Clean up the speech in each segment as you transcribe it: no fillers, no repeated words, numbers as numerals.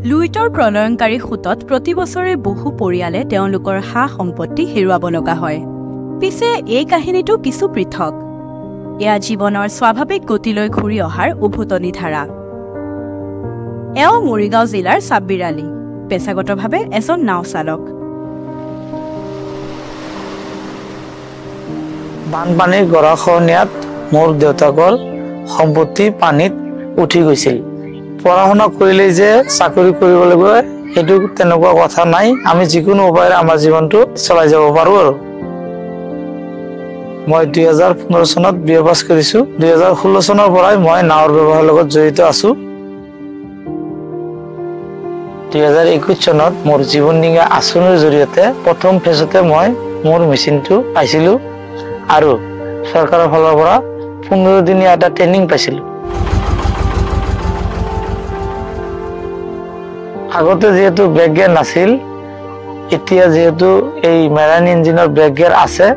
লুইটৰ প্ৰণয়নকাৰী সোঁতত প্ৰতি বছৰে বহু পৰিয়ালে তেওঁলোকৰ সা-সম্পত্তি হেৰুৱাব লগা হয়। পিছে এই কাহিনীটো কিছু পৃথক। এয়া জীৱনৰ স্বাভাৱিক গতিলৈ ঘূৰি অহাৰ উভতনি ধাৰা। এওঁ মৰিগাঁও জিলাৰ ছাব্বিৰ আলী, পেছাগতভাৱে এজন নাও চালক। বানপানীৰ গৰাখহনীয়াত মোৰ দেউতাকৰ সম্পত্তি পানীত উঠি গৈছিল। পঢ়া শুনা কৰিলেই যে চাকৰি কৰিব লাগিব সেইটো তেনেকুৱা কথা নাই। আমি যিকোনো উপায়েৰে আমাৰ জীৱনটো চলাই যাব পাৰো। আৰু মই 2015 চনত বিএ পাছ কৰিছো। 2016 চনৰ পৰাই মই নাৱৰ ব্যৱসায়ৰ লগত জড়িত আছো। 2021 চনত মোৰ জীৱন নিংগা আঁচনিৰ জৰিয়তে প্ৰথম ফেজতে মই মোৰ মেচিনটো পাইছিলো আৰু চৰকাৰৰ ফালৰ পৰা 15 দিনীয়া এটা ট্ৰেইনিং পাইছিলো। আগতে যেহেতু ব্ৰেক গিয়াৰ নাছিল, এতিয়া যেহেতু এই মেৰাইন ইঞ্জিনৰ ব্ৰেক গিয়াৰ আছে,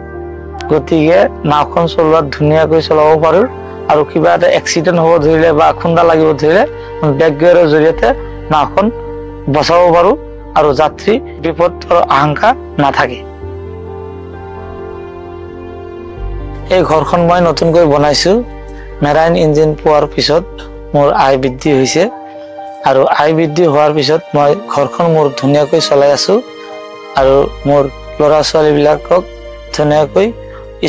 গতিকে নাওখন চলোৱাত ধুনীয়াকৈ চলাব পাৰো। আৰু কিবা এটা এক্সিডেণ্ট হ'ব ধৰিলে বা খুন্দা লাগিব ধৰিলে ব্ৰেক গিয়াৰৰ জৰিয়তে নাওখন বচাব পাৰো আৰু যাত্ৰী বিপদৰ আশংকা নাথাকে। এই ঘৰখন মই নতুনকৈ বনাইছো। মেৰাইন ইঞ্জিন পোৱাৰ পিছত মোৰ আয় বৃদ্ধি হৈছে আৰু আয় বৃদ্ধি হোৱাৰ পিছত মই ঘৰখন মোৰ ধুনীয়াকৈ চলাই আছো আৰু মোৰ ল'ৰা ছোৱালীবিলাকক ধুনীয়াকৈ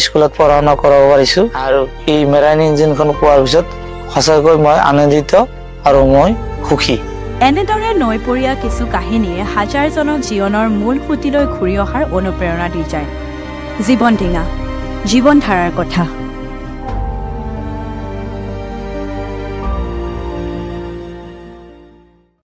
স্কুলত পঢ়া শুনা কৰাব পাৰিছো। আৰু এই মেৰাইন ইঞ্জিনখন পোৱাৰ পিছত সঁচাকৈ মই আনন্দিত আৰু মই সুখী। এনেদৰে নৈপৰীয়া কিছু কাহিনীয়ে হাজাৰজনক জীৱনৰ মূল সুঁতিলৈ ঘূৰি অহাৰ অনুপ্ৰেৰণা দি যায়। জীৱন ডিঙা, জীৱন ধাৰাৰ কথা।